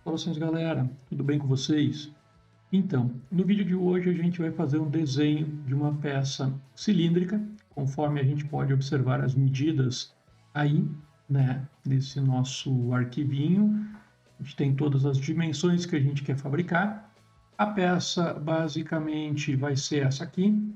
Saudações, galera, tudo bem com vocês? Então, no vídeo de hoje a gente vai fazer um desenho de uma peça cilíndrica, conforme a gente pode observar as medidas aí, né, nesse nosso arquivinho. A gente tem todas as dimensões que a gente quer fabricar. A peça basicamente vai ser essa aqui,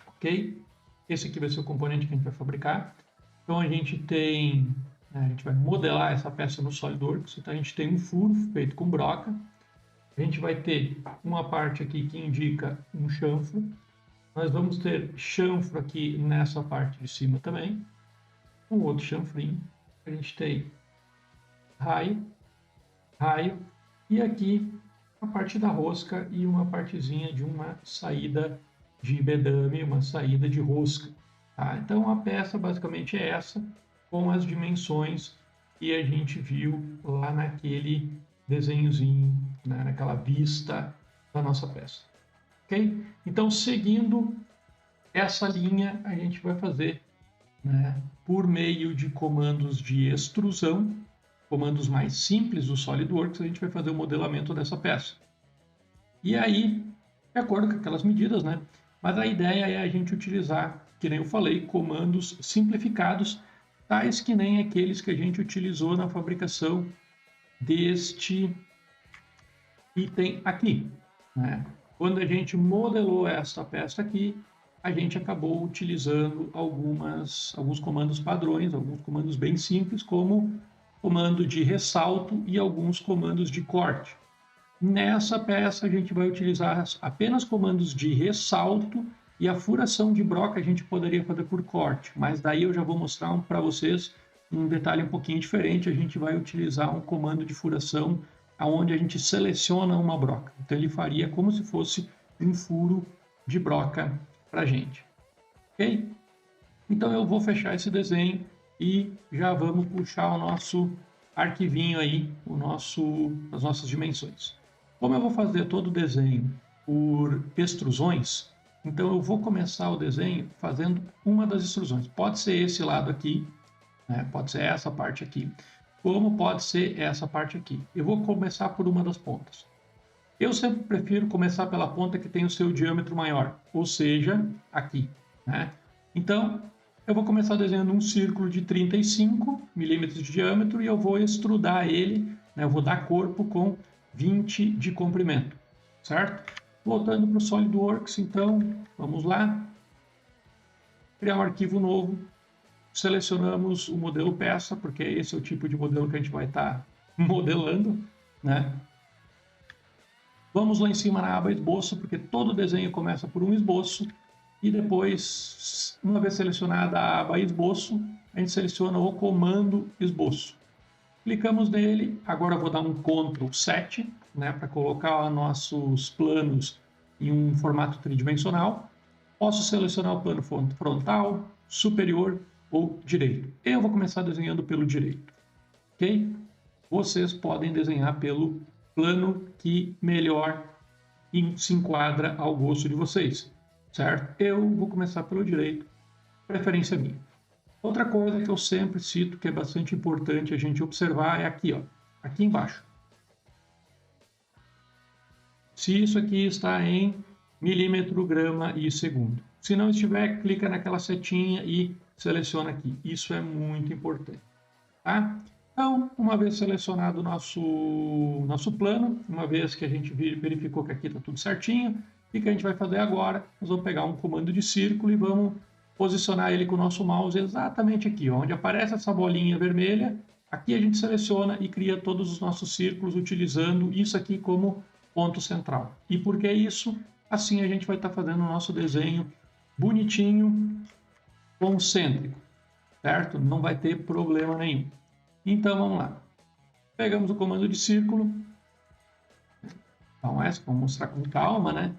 ok? Esse aqui vai ser o componente que a gente vai fabricar. Então a gente tem, a gente vai modelar essa peça no SolidWorks. Então a gente tem um furo feito com broca. A gente vai ter uma parte aqui que indica um chanfro. Nós vamos ter chanfro aqui nessa parte de cima também. Um outro chanfrinho. A gente tem raio, raio. E aqui a parte da rosca e uma partezinha de uma saída de bedame, uma saída de rosca. Tá? Então a peça basicamente é essa, com as dimensões que a gente viu lá naquele desenhozinho, né, naquela vista da nossa peça. Ok? Então, seguindo essa linha, a gente vai fazer, né, por meio de comandos de extrusão, comandos mais simples do SolidWorks, a gente vai fazer o modelamento dessa peça. E aí, de acordo com aquelas medidas, né? Mas a ideia é a gente utilizar, que nem eu falei, comandos simplificados, tais que nem aqueles que a gente utilizou na fabricação deste item aqui, né? Quando a gente modelou essa peça aqui, a gente acabou utilizando alguns comandos padrões, alguns comandos bem simples, como comando de ressalto e alguns comandos de corte. Nessa peça a gente vai utilizar apenas comandos de ressalto e a furação de broca a gente poderia fazer por corte, mas daí eu já vou mostrar para vocês um detalhe um pouquinho diferente. A gente vai utilizar um comando de furação onde a gente seleciona uma broca. Então ele faria como se fosse um furo de broca para a gente. Ok? Então eu vou fechar esse desenho e já vamos puxar o nosso arquivinho aí, as nossas dimensões. Como eu vou fazer todo o desenho por extrusões, então eu vou começar o desenho fazendo uma das extrusões. Pode ser esse lado aqui, né? Pode ser essa parte aqui, como pode ser essa parte aqui. Eu vou começar por uma das pontas. Eu sempre prefiro começar pela ponta que tem o seu diâmetro maior, ou seja, aqui, né? Então, eu vou começar desenhando um círculo de 35 milímetros de diâmetro e eu vou extrudar ele, né? Eu vou dar corpo com 20 de comprimento, certo? Voltando para o SolidWorks, então, vamos lá. Criar um arquivo novo. Selecionamos o modelo peça, porque esse é o tipo de modelo que a gente vai estar modelando, né? Vamos lá em cima na aba esboço, porque todo desenho começa por um esboço, e depois, uma vez selecionada a aba esboço, a gente seleciona o comando esboço. Clicamos nele, agora eu vou dar um Ctrl 7, né, para colocar nossos planos em um formato tridimensional. Posso selecionar o plano frontal, superior ou direito. Eu vou começar desenhando pelo direito, ok? Vocês podem desenhar pelo plano que melhor se enquadra ao gosto de vocês, certo? Eu vou começar pelo direito, preferência minha. Outra coisa que eu sempre cito, que é bastante importante a gente observar, é aqui, ó, aqui embaixo. Se isso aqui está em milímetro, grama e segundo. Se não estiver, clica naquela setinha e seleciona aqui. Isso é muito importante, tá? Então, uma vez selecionado o nosso plano, uma vez que a gente verificou que aqui está tudo certinho, o que a gente vai fazer agora? Nós vamos pegar um comando de círculo e vamos posicionar ele com o nosso mouse exatamente aqui, onde aparece essa bolinha vermelha. Aqui a gente seleciona e cria todos os nossos círculos utilizando isso aqui como ponto central. E por que isso? Assim a gente vai estar fazendo o nosso desenho bonitinho, concêntrico, certo? Não vai ter problema nenhum. Então vamos lá. Pegamos o comando de círculo. Então essa, vamos mostrar com calma, né?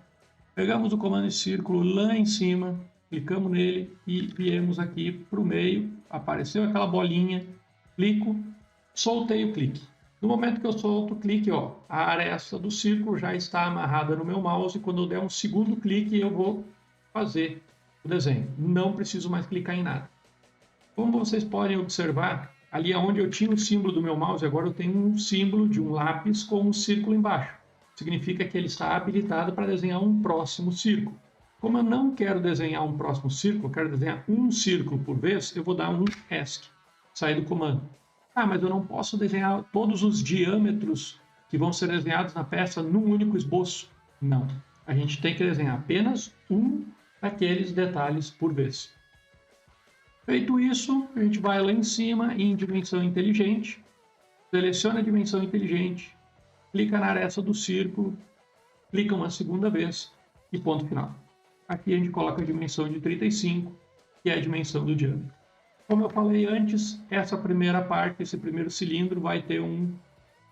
Pegamos o comando de círculo lá em cima, clicamos nele e viemos aqui para o meio. Apareceu aquela bolinha, clico, soltei o clique. No momento que eu solto o clique, ó, a aresta do círculo já está amarrada no meu mouse. Quando eu der um segundo clique, eu vou fazer o desenho. Não preciso mais clicar em nada. Como vocês podem observar, Ali onde eu tinha o símbolo do meu mouse, agora eu tenho um símbolo de um lápis com um círculo embaixo. Significa que ele está habilitado para desenhar um próximo círculo. Como eu não quero desenhar um próximo círculo, eu quero desenhar um círculo por vez, eu vou dar um ESC, sair do comando. Ah, mas eu não posso desenhar todos os diâmetros que vão ser desenhados na peça num único esboço. Não, a gente tem que desenhar apenas um daqueles detalhes por vez. Feito isso, a gente vai lá em cima em dimensão inteligente, seleciona a dimensão inteligente, clica na aresta do círculo, clica uma segunda vez e ponto final. Aqui a gente coloca a dimensão de 35, que é a dimensão do diâmetro. Como eu falei antes, essa primeira parte, esse primeiro cilindro, vai ter um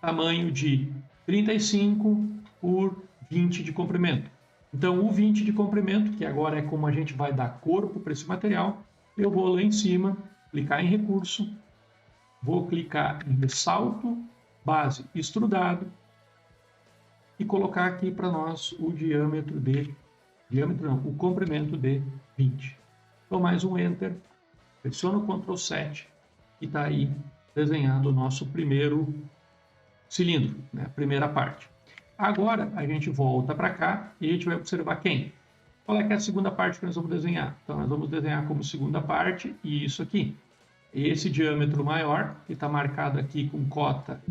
tamanho de 35 por 20 de comprimento. Então, o 20 de comprimento, que agora é como a gente vai dar corpo para esse material, eu vou lá em cima, clicar em recurso, vou clicar em ressalto, base extrudado e colocar aqui para nós o o comprimento de 20. Então, mais um Enter, pressiono o Ctrl 7 e está aí desenhado o nosso primeiro cilindro, né? A primeira parte. Agora, a gente volta para cá e a gente vai observar quem? Qual é que é a segunda parte que nós vamos desenhar? Então, nós vamos desenhar como segunda parte isso aqui. Esse diâmetro maior, que está marcado aqui com cota,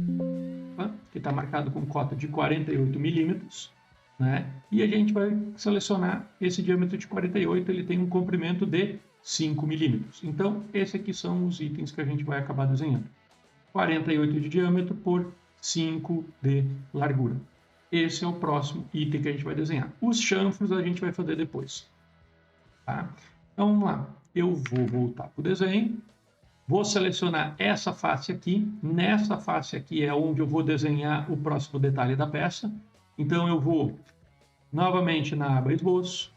de 48 milímetros, né? E a gente vai selecionar esse diâmetro de 48, ele tem um comprimento de 5 milímetros. Então, esses aqui são os itens que a gente vai acabar desenhando. 48 de diâmetro por 5 de largura. Esse é o próximo item que a gente vai desenhar. Os chanfros a gente vai fazer depois. Tá? Então, vamos lá. Eu vou voltar para o desenho. Vou selecionar essa face aqui. Nessa face aqui é onde eu vou desenhar o próximo detalhe da peça. Então, eu vou novamente na aba Esboço.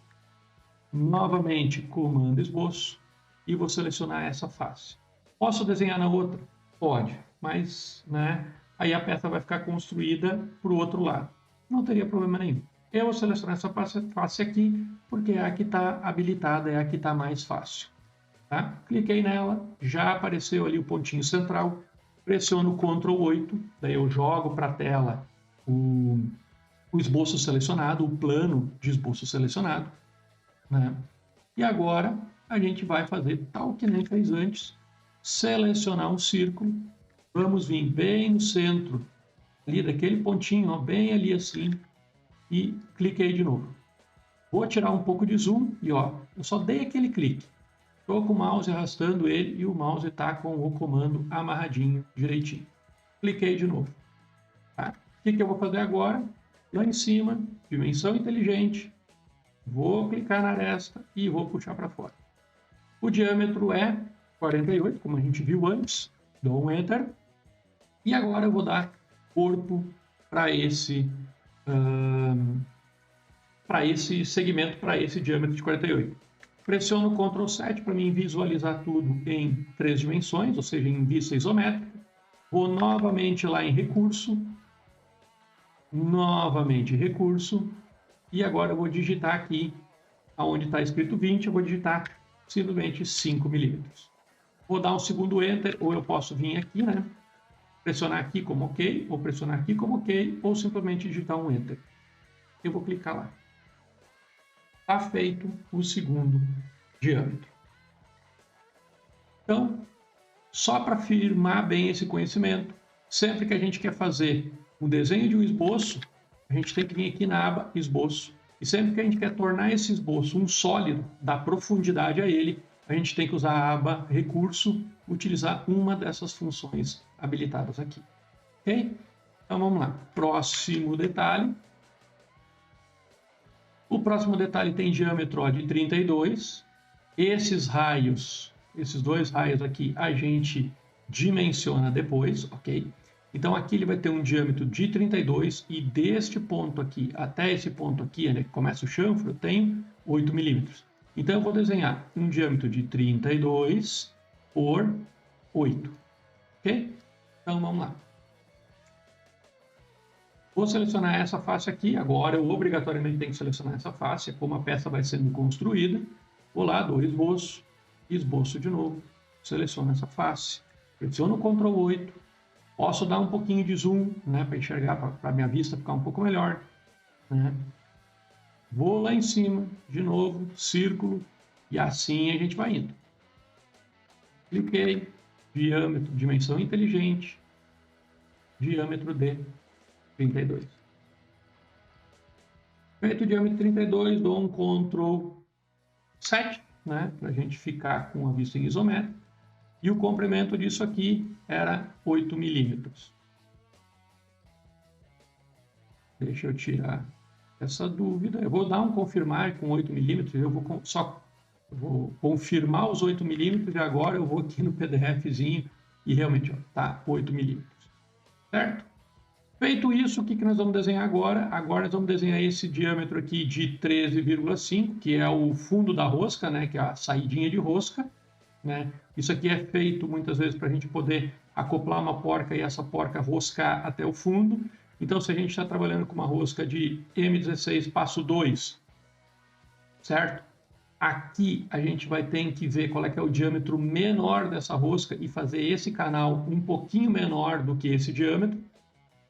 Novamente, Comando Esboço. E vou selecionar essa face. Posso desenhar na outra? Pode. Mas, né, aí a peça vai ficar construída para o outro lado. Não teria problema nenhum. Eu vou selecionar essa face aqui, porque é a que está habilitada, é a que está mais fácil. Tá? Cliquei nela, já apareceu ali o pontinho central, pressiono o Ctrl 8, daí eu jogo para a tela o esboço selecionado, o plano de esboço selecionado. Né? E agora a gente vai fazer tal que nem fez antes, selecionar um círculo, vamos vir bem no centro, ali daquele pontinho, ó, bem ali assim, e cliquei de novo. Vou tirar um pouco de zoom e ó, eu só dei aquele clique. Estou com o mouse arrastando ele e o mouse está com o comando amarradinho direitinho. Cliquei de novo. Tá? O que eu vou fazer agora? Lá em cima, dimensão inteligente, vou clicar na aresta e vou puxar para fora. O diâmetro é 48, como a gente viu antes. Dou um Enter. E agora eu vou dar corpo para esse segmento, para esse diâmetro de 48. Pressiono o Ctrl 7 para mim visualizar tudo em 3 dimensões, ou seja, em vista isométrica. Vou novamente lá em Recurso. Novamente Recurso. E agora eu vou digitar aqui, onde está escrito 20, eu vou digitar simplesmente 5 milímetros. Vou dar um segundo Enter, ou eu posso vir aqui, né? Pressionar aqui como OK, ou pressionar aqui como OK, ou simplesmente digitar um Enter. Eu vou clicar lá. Está feito o segundo diâmetro. Então, só para firmar bem esse conhecimento, sempre que a gente quer fazer o desenho de um esboço, a gente tem que vir aqui na aba Esboço. E sempre que a gente quer tornar esse esboço um sólido, dar profundidade a ele, a gente tem que usar a aba Recurso, utilizar uma dessas funções habilitadas aqui. Ok? Então vamos lá. Próximo detalhe. O próximo detalhe tem diâmetro de 32. Esses raios, esses dois raios aqui, a gente dimensiona depois, ok? Então aqui ele vai ter um diâmetro de 32 e deste ponto aqui até esse ponto aqui, onde começa o chanfro, eu tenho 8 milímetros. Então eu vou desenhar um diâmetro de 32 por 8, ok? Então vamos lá. Vou selecionar essa face aqui, agora eu obrigatoriamente tenho que selecionar essa face, é como a peça vai sendo construída. Vou lá, dou esboço, esboço de novo, seleciono essa face, pressiono o Ctrl 8, posso dar um pouquinho de zoom, né, para enxergar, para minha vista ficar um pouco melhor, né? Vou lá em cima, de novo, círculo, e assim a gente vai indo. Cliquei, diâmetro, dimensão inteligente, diâmetro de 32. Feito o diâmetro 32, dou um Ctrl 7, né, para a gente ficar com a vista em isométrico. E o comprimento disso aqui era 8 milímetros. Deixa eu tirar essa dúvida. Eu vou dar um confirmar com 8 milímetros. Eu vou confirmar os 8 milímetros e agora eu vou aqui no PDFzinho e realmente está 8 milímetros. Certo? Feito isso, o que nós vamos desenhar agora? Agora nós vamos desenhar esse diâmetro aqui de 13,5, que é o fundo da rosca, né? Que é a saidinha de rosca, né? Isso aqui é feito muitas vezes para a gente poder acoplar uma porca e essa porca roscar até o fundo. Então, se a gente está trabalhando com uma rosca de M16 passo 2, certo? Aqui a gente vai ter que ver qual é que é o diâmetro menor dessa rosca e fazer esse canal um pouquinho menor do que esse diâmetro.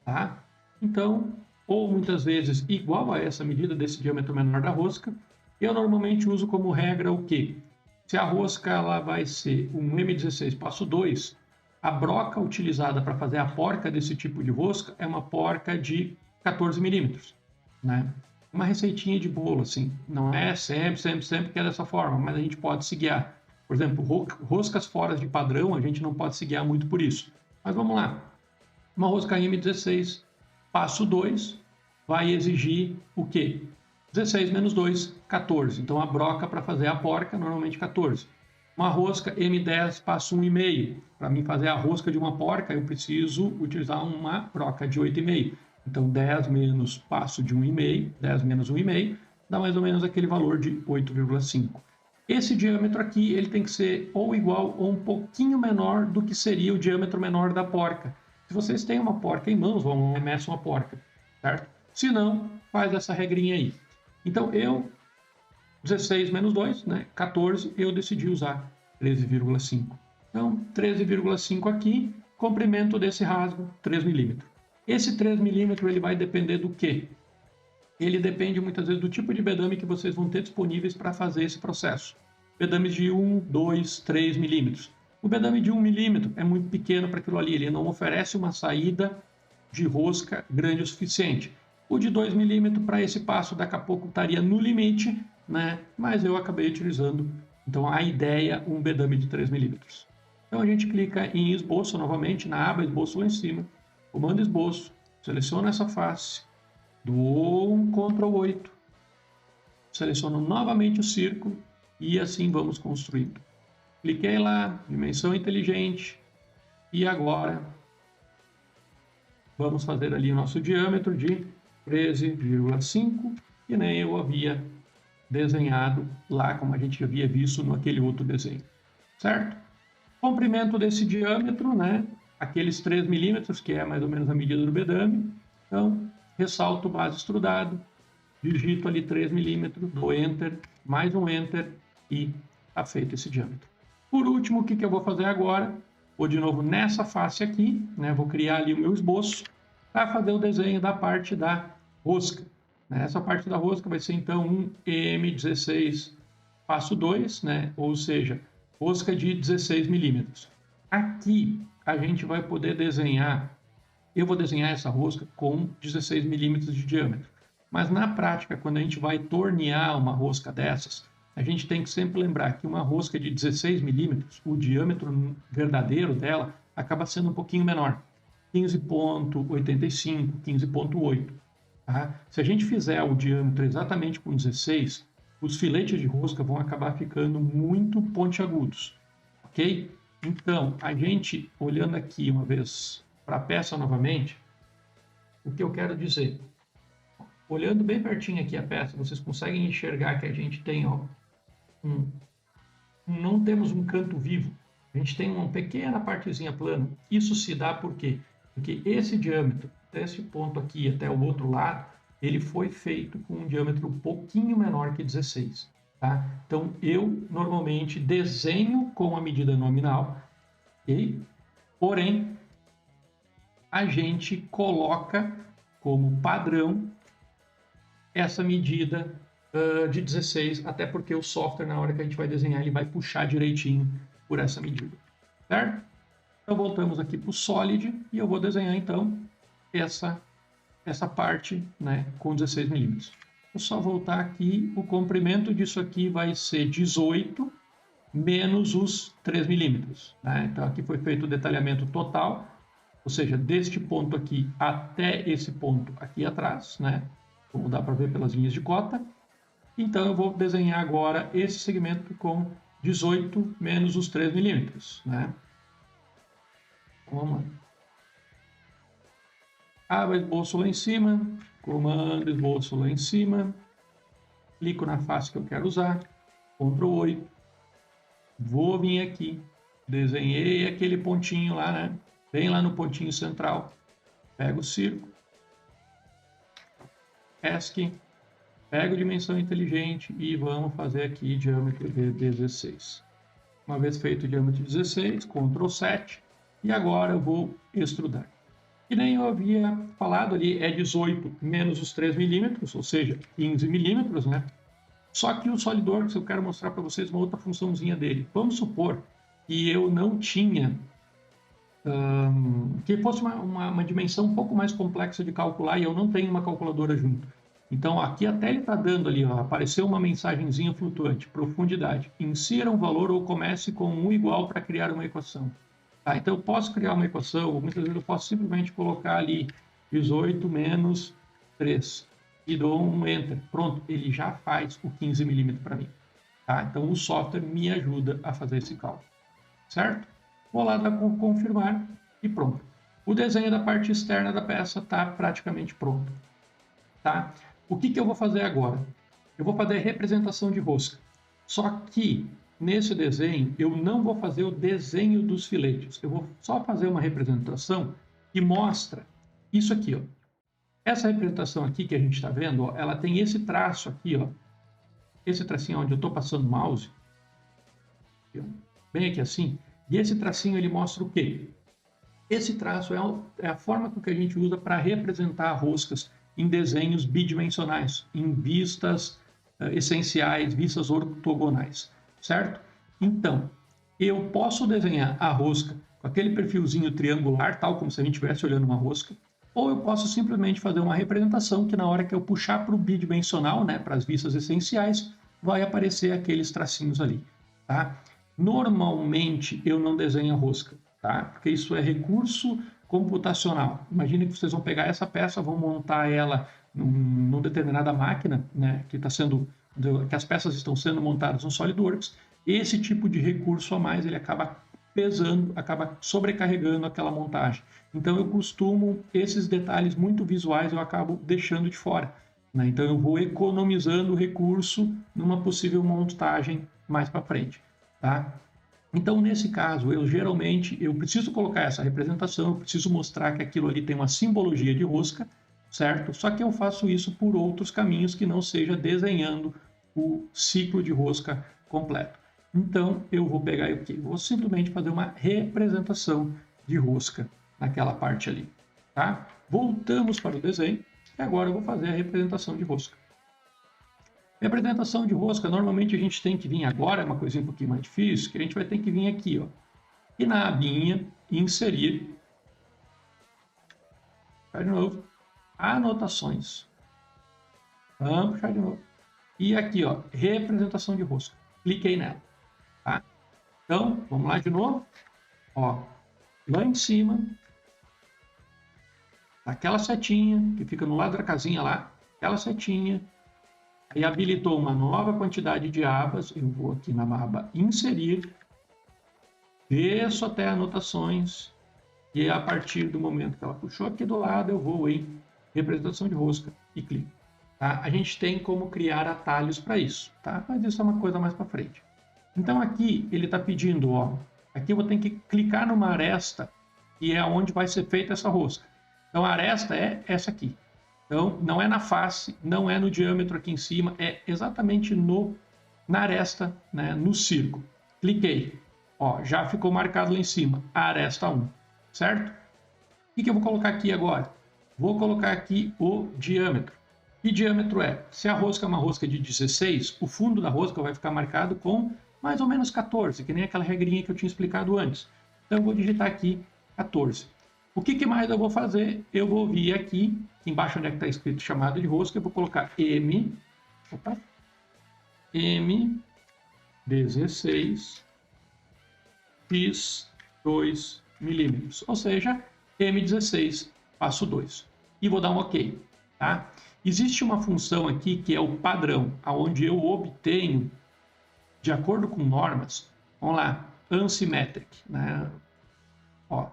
Tá? Então, ou muitas vezes igual a essa medida desse diâmetro menor da rosca, eu normalmente uso como regra o quê? Se a rosca ela vai ser um M16 passo 2, a broca utilizada para fazer a porca desse tipo de rosca é uma porca de 14 milímetros, né? Uma receitinha de bolo, assim, não é sempre que é dessa forma, mas a gente pode se guiar. Por exemplo, roscas fora de padrão, a gente não pode se guiar muito por isso. Mas vamos lá. Uma rosca M16, passo 2, vai exigir o quê? 16 menos 2, 14. Então, a broca para fazer a porca, normalmente 14. Uma rosca M10, passo 1,5. Para mim fazer a rosca de uma porca, eu preciso utilizar uma broca de 8,5. Então, 10 menos passo de 1,5, 10 menos 1,5, dá mais ou menos aquele valor de 8,5. Esse diâmetro aqui, ele tem que ser ou igual ou um pouquinho menor do que seria o diâmetro menor da porca. Se vocês têm uma porca em mãos, vão lá e meçam uma porca, certo? Se não, faz essa regrinha aí. Então, 16 menos 2, né, 14, eu decidi usar 13,5. Então, 13,5 aqui, comprimento desse rasgo, 3 milímetros. Esse 3 milímetros ele vai depender do quê? Ele depende muitas vezes do tipo de bedame que vocês vão ter disponíveis para fazer esse processo. Bedames de 1, 2, 3 milímetros. O bedame de 1 milímetro é muito pequeno para aquilo ali, ele não oferece uma saída de rosca grande o suficiente. O de 2 milímetros para esse passo daqui a pouco estaria no limite, né? Mas eu acabei utilizando, então a ideia, um bedame de 3 milímetros. Então a gente clica em esboço novamente, na aba esboço lá em cima, comando esboço, seleciono essa face, dou um Ctrl 8, seleciono novamente o círculo e assim vamos construindo. Cliquei lá, dimensão inteligente, e agora vamos fazer ali o nosso diâmetro de 13,5, que nem eu havia desenhado lá, como a gente havia visto naquele outro desenho, certo? Comprimento desse diâmetro, né? Aqueles 3 milímetros, que é mais ou menos a medida do bedame. Então, ressalto base extrudado, digito ali 3 milímetros, dou Enter, mais um Enter e está feito esse diâmetro. Por último, o que eu vou fazer agora? Vou de novo nessa face aqui, né? Vou criar ali o meu esboço para fazer o desenho da parte da rosca. Essa parte da rosca vai ser então um M16 passo 2, né? Ou seja, rosca de 16 milímetros. Aqui a gente vai poder desenhar, eu vou desenhar essa rosca com 16 milímetros de diâmetro. Mas na prática, quando a gente vai tornear uma rosca dessas, a gente tem que sempre lembrar que uma rosca de 16 milímetros, o diâmetro verdadeiro dela acaba sendo um pouquinho menor. 15,85, 15,8. Tá? Se a gente fizer o diâmetro exatamente com 16, os filetes de rosca vão acabar ficando muito pontiagudos, ok? Então, a gente, olhando aqui uma vez para a peça novamente, o que eu quero dizer? Olhando bem pertinho aqui a peça, vocês conseguem enxergar que a gente tem, ó, não temos um canto vivo, a gente tem uma pequena partezinha plana. Isso se dá por quê? Porque esse diâmetro, desse ponto aqui até o outro lado, ele foi feito com um diâmetro um pouquinho menor que 16. Tá? Então, eu normalmente desenho com a medida nominal, ok? Porém, a gente coloca como padrão essa medida de 16, até porque o software, na hora que a gente vai desenhar, ele vai puxar direitinho por essa medida, certo? Então, voltamos aqui para o Solid e eu vou desenhar, então, essa parte, né, com 16 milímetros. Vou só voltar aqui, o comprimento disso aqui vai ser 18 menos os 3 milímetros, né? Então, aqui foi feito o detalhamento total, ou seja, deste ponto aqui até esse ponto aqui atrás, né? Como dá para ver pelas linhas de cota. Então, eu vou desenhar agora esse segmento com 18 menos os 3 milímetros, né? Vamos lá. Abro o esboço lá em cima, comando esboço lá em cima, clico na face que eu quero usar, Ctrl 8, vou vir aqui, desenhei aquele pontinho lá, né? Bem lá no pontinho central, pego o círculo, ESC, pego dimensão inteligente e vamos fazer aqui diâmetro de 16. Uma vez feito o diâmetro de 16, Ctrl 7, e agora eu vou extrudar. Que nem eu havia falado ali, é 18 menos os 3 milímetros, ou seja, 15 milímetros, né? Só que o SolidWorks, eu quero mostrar para vocês uma outra funçãozinha dele. Vamos supor que eu não tinha, que fosse uma dimensão um pouco mais complexa de calcular e eu não tenho uma calculadora junto. Então, aqui até ele está dando ali, ó, apareceu uma mensagenzinha flutuante, profundidade. Insira um valor ou comece com um igual para criar uma equação. Tá, então, eu posso criar uma equação, ou muitas vezes eu posso simplesmente colocar ali 18 menos 3 e dou um Enter. Pronto, ele já faz o 15 milímetros para mim. Tá? Então, o software me ajuda a fazer esse cálculo. Certo? Vou lá dar confirmar e pronto. O desenho da parte externa da peça está praticamente pronto. Tá? O que eu vou fazer agora? Eu vou fazer a representação de rosca. Só que nesse desenho eu não vou fazer o desenho dos filetes. Eu vou só fazer uma representação que mostra isso aqui, ó. Essa representação aqui que a gente está vendo, ó, ela tem esse traço aqui, ó. Esse tracinho onde eu estou passando o mouse, bem aqui assim. E esse tracinho ele mostra o quê? Esse traço é a forma que a gente usa para representar roscas em desenhos bidimensionais, em vistas essenciais, vistas ortogonais, certo? Então, eu posso desenhar a rosca com aquele perfilzinho triangular, tal como se a gente estivesse olhando uma rosca, ou eu posso simplesmente fazer uma representação que na hora que eu puxar para o bidimensional, né, para as vistas essenciais, vai aparecer aqueles tracinhos ali, tá? Normalmente eu não desenho a rosca, tá? Porque isso é recurso computacional. Imagine que vocês vão pegar essa peça, vão montar ela numa determinada máquina, né, que as peças estão sendo montadas no SolidWorks. Esse tipo de recurso a mais ele acaba pesando, acaba sobrecarregando aquela montagem. Então eu costumo, esses detalhes muito visuais eu acabo deixando de fora, né? Então eu vou economizando o recurso numa possível montagem mais para frente, tá? Então, nesse caso, eu preciso colocar essa representação, eu preciso mostrar que aquilo ali tem uma simbologia de rosca, certo? Só que eu faço isso por outros caminhos que não seja desenhando o ciclo de rosca completo. Então, eu vou pegar aqui, vou simplesmente fazer uma representação de rosca naquela parte ali, tá? Voltamos para o desenho e agora eu vou fazer a representação de rosca. Representação de rosca, normalmente a gente tem que vir agora, é uma coisinha um pouquinho mais difícil, que a gente vai ter que vir aqui, ó, e na abinha inserir, puxar de novo, anotações, vamos puxar de novo, e aqui, ó, representação de rosca, cliquei nela, tá? Então, vamos lá de novo, ó, lá em cima, aquela setinha que fica no lado da casinha lá, aquela setinha, aí habilitou uma nova quantidade de abas, eu vou aqui na aba inserir, desço até anotações, e a partir do momento que ela puxou aqui do lado, eu vou em representação de rosca e clico. Tá? A gente tem como criar atalhos para isso, tá? Mas isso é uma coisa mais para frente. Então aqui ele está pedindo, ó, aqui eu vou ter que clicar numa aresta, que é onde vai ser feita essa rosca. Então a aresta é essa aqui. Então, não é na face, não é no diâmetro aqui em cima, é exatamente na aresta, né, no círculo. Cliquei, ó, já ficou marcado lá em cima, a aresta 1. certo? O que eu vou colocar aqui agora? Vou colocar aqui o diâmetro. Que diâmetro é? Se a rosca é uma rosca de 16, o fundo da rosca vai ficar marcado com mais ou menos 14, que nem aquela regrinha que eu tinha explicado antes. Então eu vou digitar aqui 14. O que mais eu vou fazer? Eu vou vir aqui, embaixo onde é que está escrito chamada de rosca, eu vou colocar M16 x 2 milímetros, ou seja, M16 passo 2. E vou dar um OK. Tá? Existe uma função aqui que é o padrão, onde eu obtenho, de acordo com normas, vamos lá, unsymmetric, né? Ó,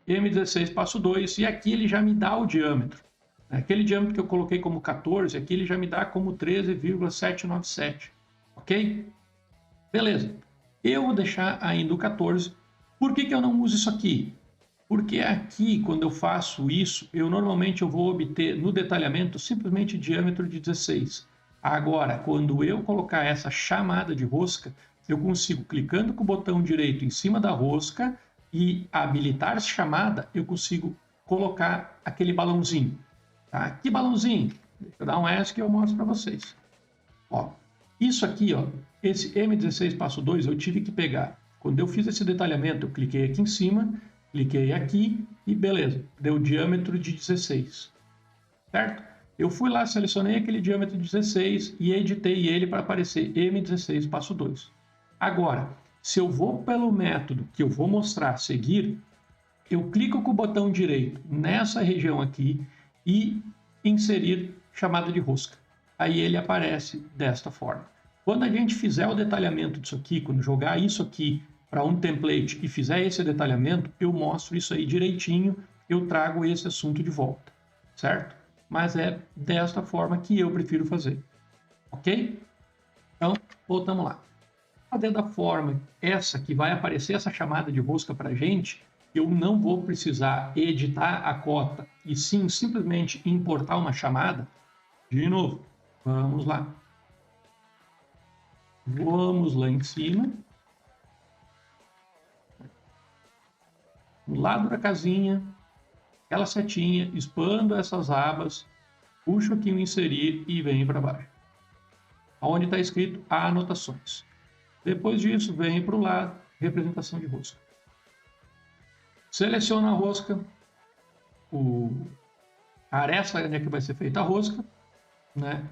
M16 passo 2, e aqui ele já me dá o diâmetro. Aquele diâmetro que eu coloquei como 14, aqui ele já me dá como 13,797, ok? Beleza. Eu vou deixar ainda o 14. Por que eu não uso isso aqui? Porque aqui, quando eu faço isso, eu vou obter no detalhamento simplesmente diâmetro de 16. Agora, quando eu colocar essa chamada de rosca, eu consigo, clicando com o botão direito em cima da rosca e habilitar chamada, eu consigo colocar aquele balãozinho. Tá? Que balãozinho? Deixa eu dar um S que eu mostro para vocês. Ó, isso aqui, ó, esse M16 passo 2, eu tive que pegar. Quando eu fiz esse detalhamento, eu cliquei aqui em cima, cliquei aqui e beleza, deu diâmetro de 16, certo? Eu fui lá, selecionei aquele diâmetro de 16 e editei ele para aparecer M16 passo 2. Agora, se eu vou pelo método que eu vou mostrar a seguir, eu clico com o botão direito nessa região aqui e inserir chamada de rosca. Aí ele aparece desta forma. Quando a gente fizer o detalhamento disso aqui, quando jogar isso aqui para um template e fizer esse detalhamento, eu mostro isso aí direitinho, eu trago esse assunto de volta, certo? Mas é desta forma que eu prefiro fazer, ok? Então, voltamos lá. Fazer da forma essa que vai aparecer essa chamada de rosca para a gente, eu não vou precisar editar a cota e sim simplesmente importar uma chamada. De novo, vamos lá. Vamos lá em cima. Do lado da casinha, aquela setinha, expando essas abas, puxo aqui o inserir e venho para baixo. Onde está escrito anotações. Depois disso, venho para o lado, representação de rosca. Seleciono a rosca, a aresta onde é que vai ser feita a rosca, né?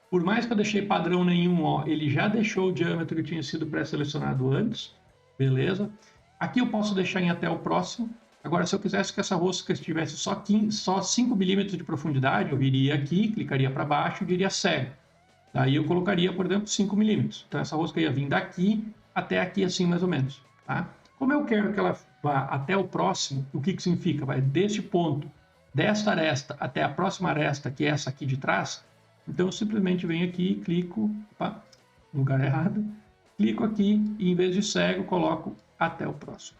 Por mais que eu deixei padrão nenhum, ó, ele já deixou o diâmetro que tinha sido pré-selecionado antes, beleza? Aqui eu posso deixar em até o próximo. Agora, se eu quisesse que essa rosca estivesse só 5 milímetros de profundidade, eu viria aqui, clicaria para baixo e diria cego. Daí eu colocaria, por exemplo, 5 milímetros. Então essa rosca ia vir daqui até aqui, assim mais ou menos. Tá? Como eu quero que ela vá até o próximo, o que significa? Vai deste ponto, desta aresta até a próxima aresta, que é essa aqui de trás. Então eu simplesmente venho aqui, clico, opa, lugar errado, clico aqui e em vez de cego, coloco até o próximo.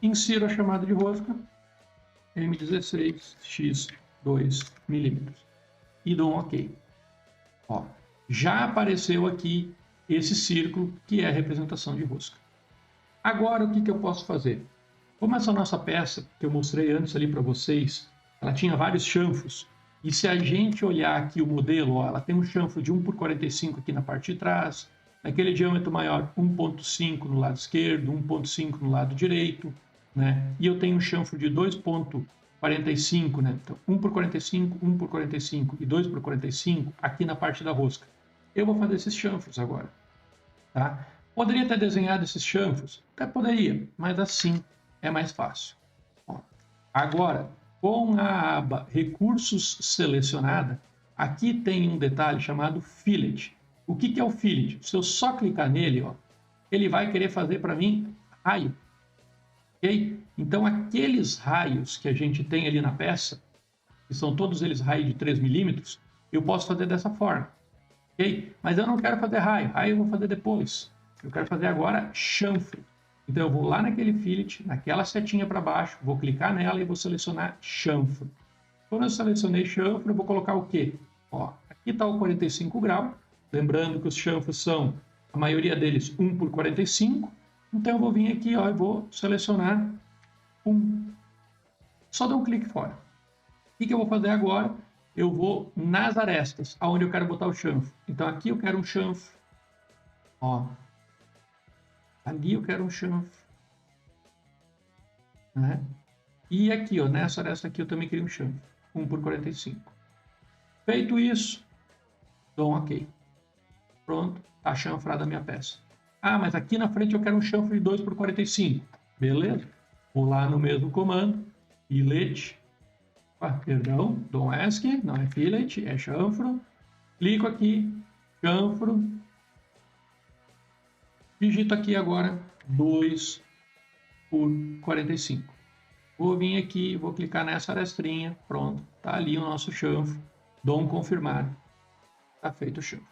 Insiro a chamada de rosca, M16 x 2 milímetros e dou um OK. Ó, já apareceu aqui esse círculo que é a representação de rosca. Agora o que eu posso fazer? Como essa nossa peça que eu mostrei antes ali para vocês, ela tinha vários chanfros, e se a gente olhar aqui o modelo, ó, ela tem um chanfro de 1/45 aqui na parte de trás, naquele diâmetro maior 1.5 no lado esquerdo, 1.5 no lado direito, né? E eu tenho um chanfro de 2.45, né? Então 1/45, 1/45 e 2/45 aqui na parte da rosca. Eu vou fazer esses chanfros agora, tá? Poderia ter desenhado esses chanfros? Até poderia, mas assim é mais fácil. Ó, agora, com a aba Recursos selecionada, aqui tem um detalhe chamado Fillet. O que é o Fillet? Se eu só clicar nele, ó, ele vai querer fazer para mim raio. Okay? Então, aqueles raios que a gente tem ali na peça, que são todos eles raios de 3 milímetros, eu posso fazer dessa forma. Okay? Mas eu não quero fazer raio, raio eu vou fazer depois. Eu quero fazer agora chanfro. Então eu vou lá naquele fillet, naquela setinha para baixo, vou clicar nela e vou selecionar chanfro. Quando eu selecionei chanfro, eu vou colocar o quê? Ó, aqui está o 45 graus. Lembrando que os chanfros são, a maioria deles, 1/45. Então eu vou vir aqui, ó, e vou selecionar pum, só dou um clique fora. O que eu vou fazer agora? Eu vou nas arestas, aonde eu quero botar o chanfro. Então aqui eu quero um chanfro, ó, ali eu quero um chanfro, né? E aqui, ó, nessa aresta aqui eu também queria um chanfro, 1 por 45. Feito isso, dou um OK. Pronto, está chanfrada a minha peça. Ah, mas aqui na frente eu quero um chanfro de 2 por 45. Beleza? Vou lá no mesmo comando, fillet, perdão, don't ask, não é fillet, é chanfro. Clico aqui, chanfro, digito aqui agora 2 por 45. Vou vir aqui, vou clicar nessa arestrinha, pronto, tá ali o nosso chanfro, dou um confirmar, tá feito o chanfro.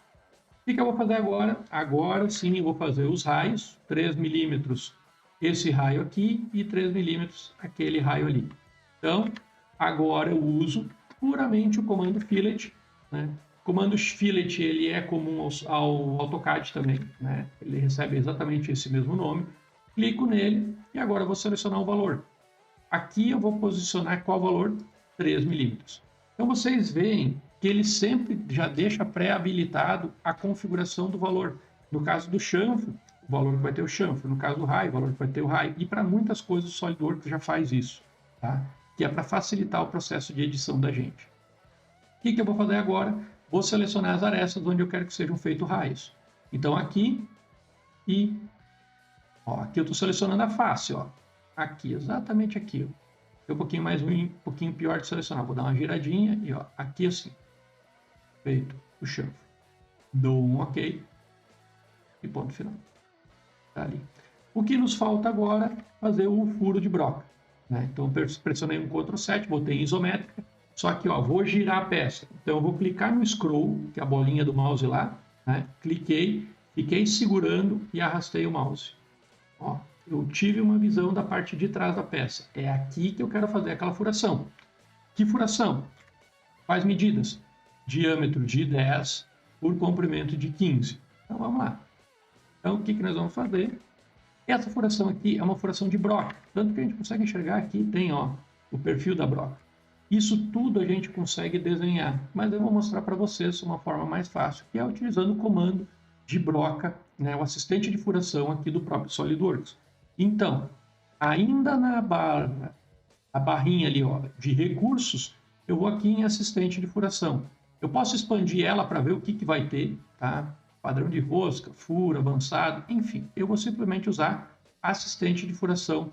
O que eu vou fazer agora? Agora sim eu vou fazer os raios, 3 milímetros esse raio aqui e 3 milímetros aquele raio ali. Então, agora eu uso puramente o comando fillet, né? O comando fillet ele é comum ao AutoCAD também, né? Ele recebe exatamente esse mesmo nome. Clico nele e agora eu vou selecionar o valor. Aqui eu vou posicionar qual valor? 3 milímetros. Então vocês veem que ele sempre já deixa pré-habilitado a configuração do valor. No caso do chanfro, o valor que vai ter o chanfro. No caso do raio, o valor que vai ter o raio. E para muitas coisas o SolidWorks já faz isso, tá? Que é para facilitar o processo de edição da gente. O que eu vou fazer agora? Vou selecionar as arestas onde eu quero que sejam feitos raios. Então aqui e ó, aqui eu estou selecionando a face, ó. Aqui, exatamente aqui, ó. É um pouquinho mais ruim, um pouquinho pior de selecionar. Vou dar uma giradinha e ó, aqui assim. Feito o chanfro. Dou um OK e ponto final. Tá ali. O que nos falta agora é fazer o furo de broca, né? Então pressionei um Ctrl 7, botei em isométrica, só que ó, vou girar a peça. Então eu vou clicar no scroll, que é a bolinha do mouse lá, né? Cliquei, fiquei segurando e arrastei o mouse. Ó, eu tive uma visão da parte de trás da peça. É aqui que eu quero fazer aquela furação. Que furação? Quais medidas? Diâmetro de 10 por comprimento de 15. Então vamos lá. Então o que nós vamos fazer? Essa furação aqui é uma furação de broca. Tanto que a gente consegue enxergar aqui, tem ó, o perfil da broca. Isso tudo a gente consegue desenhar, mas eu vou mostrar para vocês uma forma mais fácil, que é utilizando o comando de broca, né, o assistente de furação aqui do próprio SolidWorks. Então, ainda na barra, a barrinha ali ó, de recursos, eu vou aqui em assistente de furação. Eu posso expandir ela para ver o que vai ter, tá? Padrão de rosca, furo, avançado, enfim. Eu vou simplesmente usar assistente de furação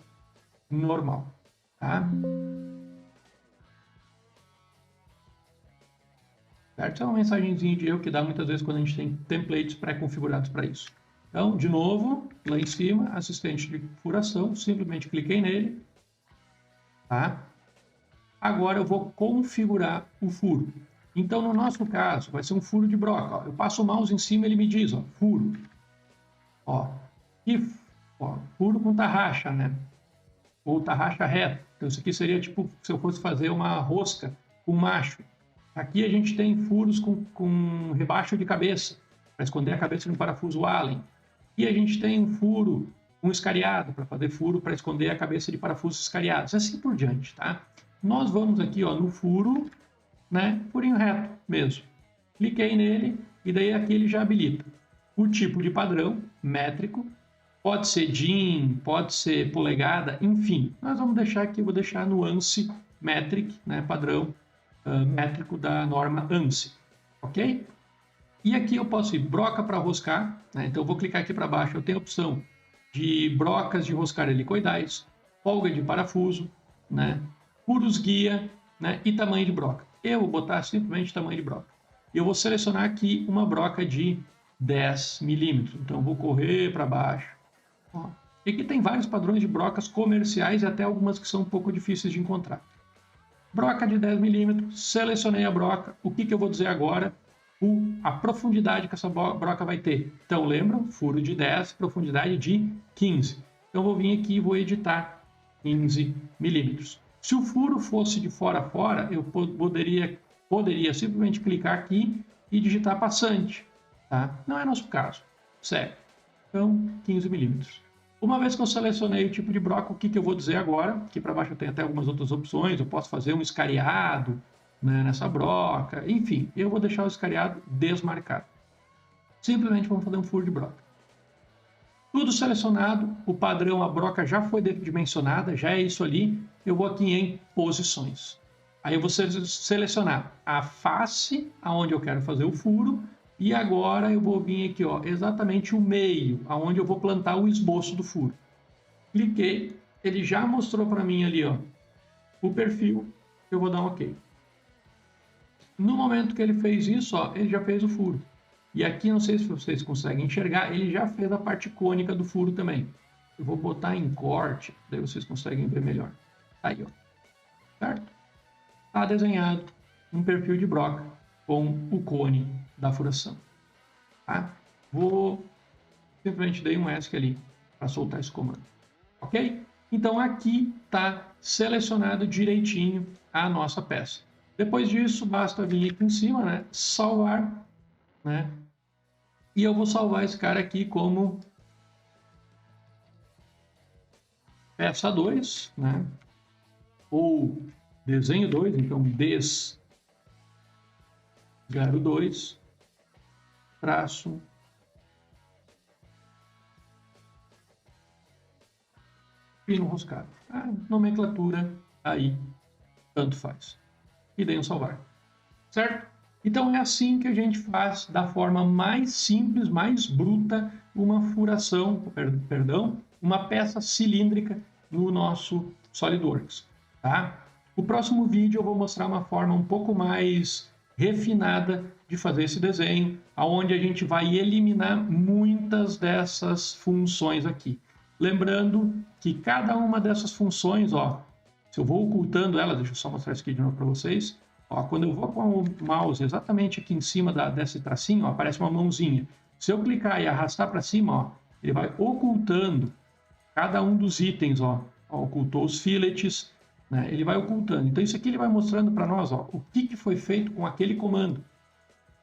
normal, tá? Certo? É uma mensagenzinha de erro que dá muitas vezes quando a gente tem templates pré-configurados para isso. Então, de novo, lá em cima, assistente de furação, simplesmente cliquei nele, tá? Agora eu vou configurar o furo. Então, no nosso caso, vai ser um furo de broca. Ó. Eu passo o mouse em cima, ele me diz, ó, furo. Ó, e ó, furo com tarraxa, né? Ou tarraxa reta. Então, isso aqui seria tipo se eu fosse fazer uma rosca com macho. Aqui a gente tem furos com rebaixo de cabeça, para esconder a cabeça de um parafuso Allen. E a gente tem um furo com escariado, para fazer furo para esconder a cabeça de parafusos escariados. Assim por diante, tá? Nós vamos aqui ó, no furo, né? Furinho reto mesmo. Cliquei nele e daí aqui ele já habilita. O tipo de padrão, métrico, pode ser DIN, pode ser polegada, enfim. Nós vamos deixar aqui, vou deixar no ANSI metric, né? Padrão métrico da norma ANSI, ok? E aqui eu posso ir broca para roscar, né? Então eu vou clicar aqui para baixo, eu tenho a opção de brocas de roscar helicoidais, folga de parafuso, né? Furos guia, né? E tamanho de broca. Eu vou botar simplesmente tamanho de broca. E eu vou selecionar aqui uma broca de 10 milímetros. Então eu vou correr para baixo. Ó. E aqui tem vários padrões de brocas comerciais e até algumas que são um pouco difíceis de encontrar. Broca de 10 milímetros, selecionei a broca. O que eu vou dizer agora? A profundidade que essa broca vai ter. Então, lembram? Furo de 10, profundidade de 15. Então, eu vou vir aqui e vou editar 15 milímetros. Se o furo fosse de fora a fora, eu poderia simplesmente clicar aqui e digitar passante. Tá? Não é nosso caso. Sério. Então, 15 milímetros. Uma vez que eu selecionei o tipo de broca, o que eu vou dizer agora? Aqui para baixo eu tenho até algumas outras opções, eu posso fazer um escariado, né, nessa broca, enfim, eu vou deixar o escariado desmarcado. Simplesmente vamos fazer um furo de broca. Tudo selecionado, o padrão, a broca já foi dimensionada, já é isso ali, eu vou aqui em posições. Aí eu vou selecionar a face aonde eu quero fazer o furo e agora eu vou vir aqui, ó, exatamente o meio, aonde eu vou plantar o esboço do furo. Cliquei, ele já mostrou para mim ali, ó, o perfil, eu vou dar um OK. No momento que ele fez isso, ó, ele já fez o furo. E aqui, não sei se vocês conseguem enxergar, ele já fez a parte cônica do furo também. Eu vou botar em corte, daí vocês conseguem ver melhor. Tá aí, ó. Certo? Está desenhado um perfil de broca com o cone da furação. Tá? Vou simplesmente dar um ESC ali para soltar esse comando. Ok? Então aqui está selecionado direitinho a nossa peça. Depois disso, basta vir aqui em cima, né? Salvar, né? E eu vou salvar esse cara aqui como peça 2, né? Ou desenho 2, então des 02 traço pino roscado. A nomenclatura aí tanto faz. E dei um salvar. Certo? Então é assim que a gente faz da forma mais simples, mais bruta, uma furação, perdão, uma peça cilíndrica no nosso SolidWorks. Tá? O próximo vídeo eu vou mostrar uma forma um pouco mais refinada de fazer esse desenho, aonde a gente vai eliminar muitas dessas funções aqui. Lembrando que cada uma dessas funções, ó, se eu vou ocultando elas, deixa eu só mostrar isso aqui de novo para vocês. Ó, quando eu vou com o mouse exatamente aqui em cima desse tracinho, ó, aparece uma mãozinha. Se eu clicar e arrastar para cima, ó, ele vai ocultando cada um dos itens. Ó, ocultou os fillets, né, ele vai ocultando. Então isso aqui ele vai mostrando para nós, ó, o que foi feito com aquele comando.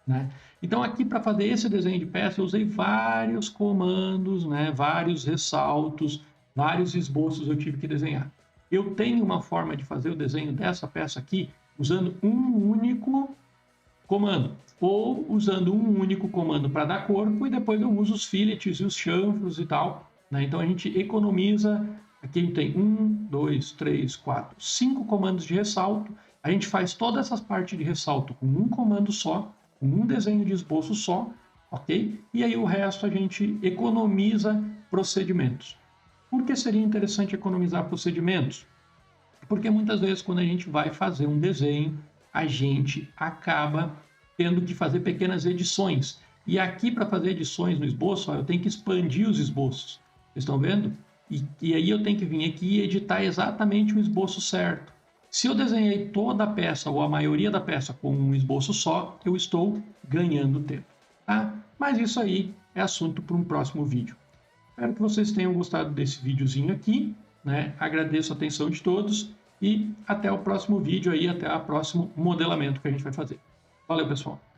Né? Então aqui para fazer esse desenho de peça eu usei vários comandos, né, vários ressaltos, vários esboços eu tive que desenhar. Eu tenho uma forma de fazer o desenho dessa peça aqui usando um único comando, ou usando um único comando para dar corpo, e depois eu uso os fillets e os chanfros e tal. Né? Então a gente economiza, aqui tem 1, 2, 3, 4, 5 comandos de ressalto, a gente faz todas essas partes de ressalto com um comando só, com um desenho de esboço só, ok? E aí o resto a gente economiza procedimentos. Por que seria interessante economizar procedimentos? Porque muitas vezes quando a gente vai fazer um desenho, a gente acaba tendo que fazer pequenas edições. E aqui para fazer edições no esboço, ó, eu tenho que expandir os esboços. Vocês estão vendo? E aí eu tenho que vir aqui e editar exatamente o esboço certo. Se eu desenhei toda a peça ou a maioria da peça com um esboço só, eu estou ganhando tempo. Tá? Mas isso aí é assunto para um próximo vídeo. Espero que vocês tenham gostado desse videozinho aqui. Né? Agradeço a atenção de todos e até o próximo vídeo aí, até o próximo modelamento que a gente vai fazer. Valeu, pessoal!